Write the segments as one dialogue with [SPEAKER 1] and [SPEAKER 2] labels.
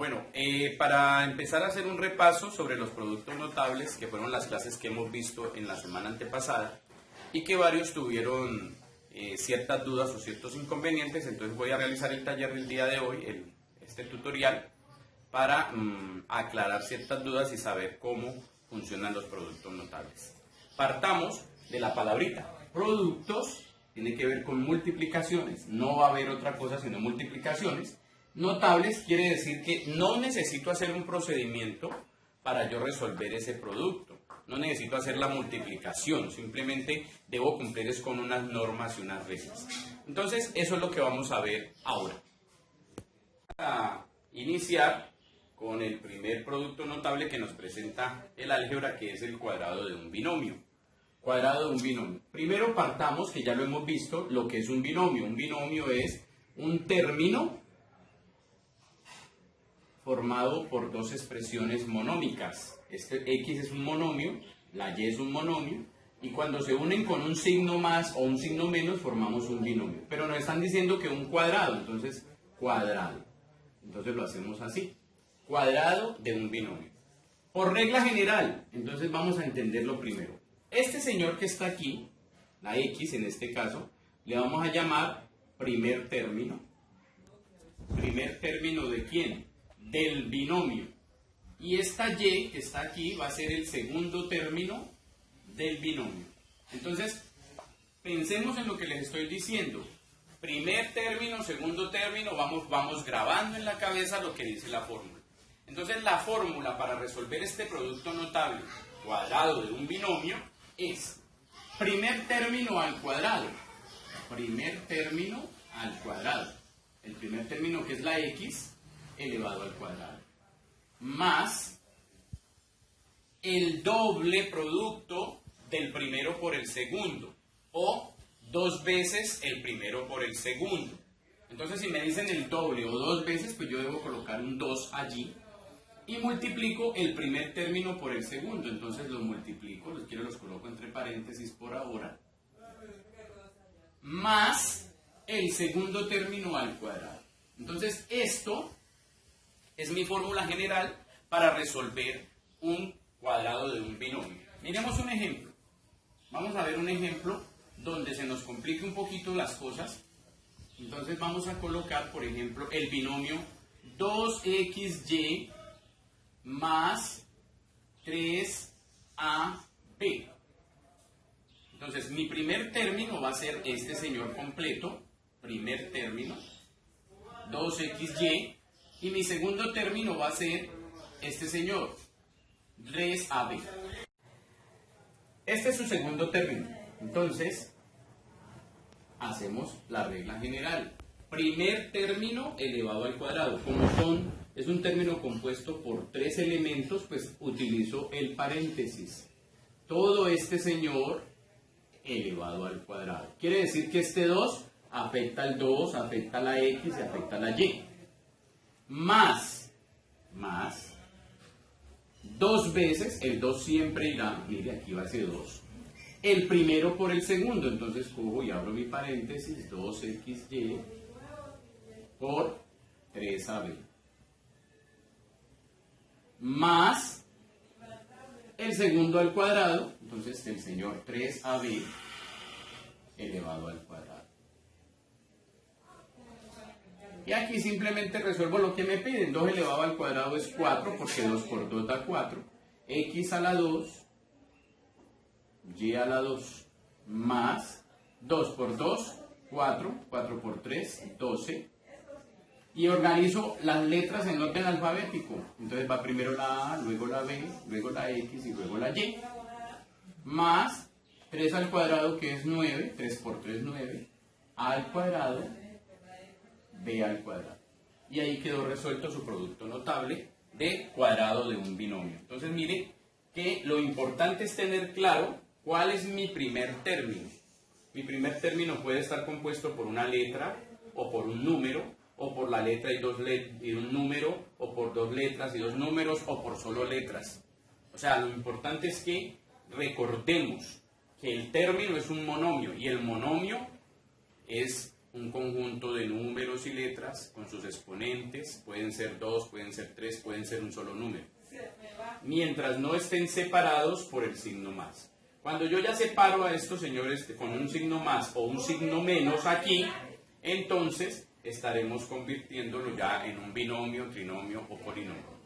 [SPEAKER 1] Bueno, para empezar a hacer un repaso sobre los productos notables, que fueron las clases que hemos visto en la semana antepasada, y que varios tuvieron ciertas dudas o ciertos inconvenientes, entonces voy a realizar el taller del día de hoy, este tutorial, para aclarar ciertas dudas y saber cómo funcionan los productos notables. Partamos de la palabrita. Productos tiene que ver con multiplicaciones, no va a haber otra cosa sino multiplicaciones. Notables quiere decir que no necesito hacer un procedimiento para yo resolver ese producto. No necesito hacer la multiplicación, simplemente debo cumplir con unas normas y unas reglas. Entonces, eso es lo que vamos a ver ahora. Para iniciar con el primer producto notable que nos presenta el álgebra, que es el cuadrado de un binomio. Cuadrado de un binomio. Primero partamos, que ya lo hemos visto, lo que es un binomio. Un binomio es un término formado por dos expresiones monómicas. Este x es un monomio, la y es un monomio, y cuando se unen con un signo más o un signo menos formamos un binomio. Pero nos están diciendo que un cuadrado, entonces cuadrado. Entonces lo hacemos así, cuadrado de un binomio. Por regla general, entonces vamos a entenderlo primero. Este señor que está aquí, la x en este caso, le vamos a llamar primer término. ¿Primer término de quién? Del binomio. Y esta y que está aquí va a ser el segundo término del binomio. Entonces, pensemos en lo que les estoy diciendo. Primer término, segundo término, vamos grabando en la cabeza lo que dice la fórmula. Entonces, la fórmula para resolver este producto notable, cuadrado de un binomio, es primer término al cuadrado. Primer término al cuadrado. El primer término, que es la x, elevado al cuadrado, más el doble producto del primero por el segundo, o dos veces el primero por el segundo. Entonces, si me dicen el doble o dos veces, pues yo debo colocar un 2 allí, y multiplico el primer término por el segundo. Entonces los multiplico, los coloco entre paréntesis por ahora, más el segundo término al cuadrado. Entonces, esto es mi fórmula general para resolver un cuadrado de un binomio. Miremos un ejemplo. Vamos a ver un ejemplo donde se nos complique un poquito las cosas. Entonces vamos a colocar, por ejemplo, el binomio 2xy más 3ab. Entonces mi primer término va a ser este señor completo, primer término, 2xy. Y mi segundo término va a ser este señor, 3ab. Este es su segundo término. Entonces, hacemos la regla general. Primer término elevado al cuadrado. Como es un término compuesto por tres elementos, pues utilizo el paréntesis. Todo este señor elevado al cuadrado. Quiere decir que este 2 afecta al 2, afecta a la x y afecta a la y. Más dos veces, el 2 siempre irá, mire, aquí va ese 2, el primero por el segundo. Entonces cojo y abro mi paréntesis, 2xy por 3ab, más el segundo al cuadrado, entonces el señor 3ab elevado al cuadrado. Y aquí simplemente resuelvo lo que me piden. 2 elevado al cuadrado es 4, porque 2 por 2 da 4. X a la 2, y a la 2, más 2 por 2, 4, 4 por 3, 12. Y organizo las letras en orden alfabético. Entonces va primero la A, luego la B, luego la X y luego la Y. Más 3 al cuadrado, que es 9, 3 por 3, 9. A al cuadrado, b al cuadrado. Y ahí quedó resuelto su producto notable de cuadrado de un binomio. Entonces mire que lo importante es tener claro cuál es mi primer término. Mi primer término puede estar compuesto por una letra o por un número, o por la letra y un número, o por dos letras y dos números, o por solo letras. O sea, lo importante es que recordemos que el término es un monomio, y el monomio es un conjunto de números y letras con sus exponentes, pueden ser 2, pueden ser 3, pueden ser un solo número, mientras no estén separados por el signo más. Cuando yo ya separo a estos señores con un signo más o un signo menos aquí, entonces estaremos convirtiéndolo ya en un binomio, trinomio o polinomio.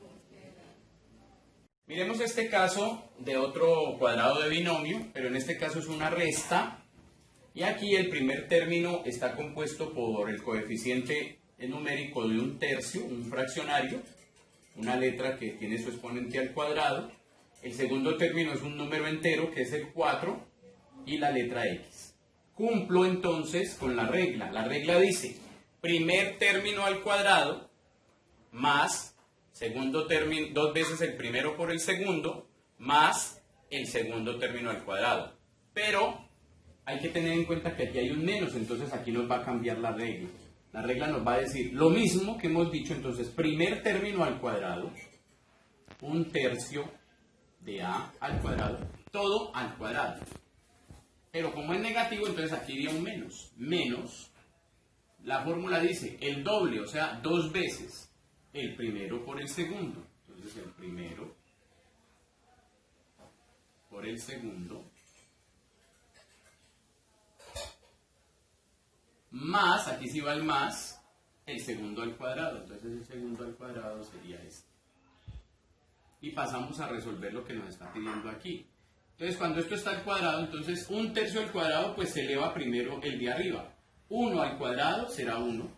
[SPEAKER 1] Miremos este caso de otro cuadrado de binomio, pero en este caso es una resta. Y aquí el primer término está compuesto por el coeficiente numérico de un tercio, un fraccionario, una letra que tiene su exponente al cuadrado. El segundo término es un número entero, que es el 4, y la letra X. Cumplo entonces con la regla. La regla dice, primer término al cuadrado, más segundo término, 2 veces el primero por el segundo, más el segundo término al cuadrado. Pero hay que tener en cuenta que aquí hay un menos, entonces aquí nos va a cambiar la regla. La regla nos va a decir lo mismo que hemos dicho, entonces primer término al cuadrado, un tercio de a al cuadrado, todo al cuadrado. Pero como es negativo, entonces aquí iría un menos. Menos, la fórmula dice el doble, o sea, 2 veces el primero por el segundo. Entonces el primero por el segundo, más, aquí sí va el más, el segundo al cuadrado. Entonces el segundo al cuadrado sería este. Y pasamos a resolver lo que nos está pidiendo aquí. Entonces cuando esto está al cuadrado, entonces un tercio al cuadrado pues se eleva primero el de arriba. 1 al cuadrado será 1,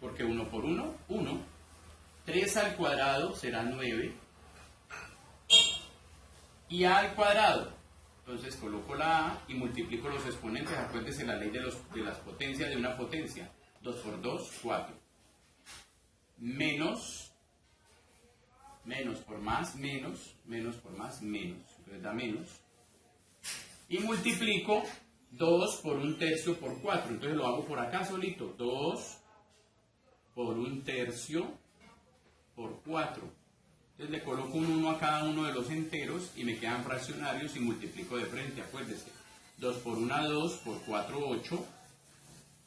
[SPEAKER 1] porque 1 por 1, 1. 3 al cuadrado será 9. Y a al cuadrado, entonces coloco la a y multiplico los exponentes. Acuérdense la ley de las potencias de una potencia. 2 por 2, 4. Menos por más, menos por más, menos. Entonces da menos. Y multiplico 2 por un tercio por 4. Entonces lo hago por acá solito. 2 por un tercio por 4. Entonces le coloco un 1 a cada uno de los enteros y me quedan fraccionarios y multiplico de frente. Acuérdense. 2 por 1, 2, por 4, 8.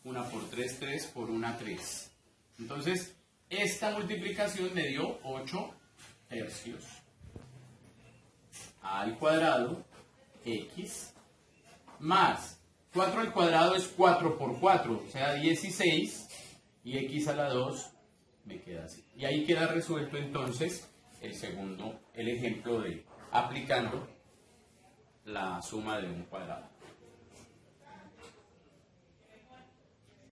[SPEAKER 1] 1 por 3, 3, por 1, 3. Entonces, esta multiplicación me dio 8 tercios a al cuadrado x más 4 al cuadrado es 4 por 4, o sea 16, y x a la 2 me queda así. Y ahí queda resuelto entonces el ejemplo de aplicando la suma de un cuadrado.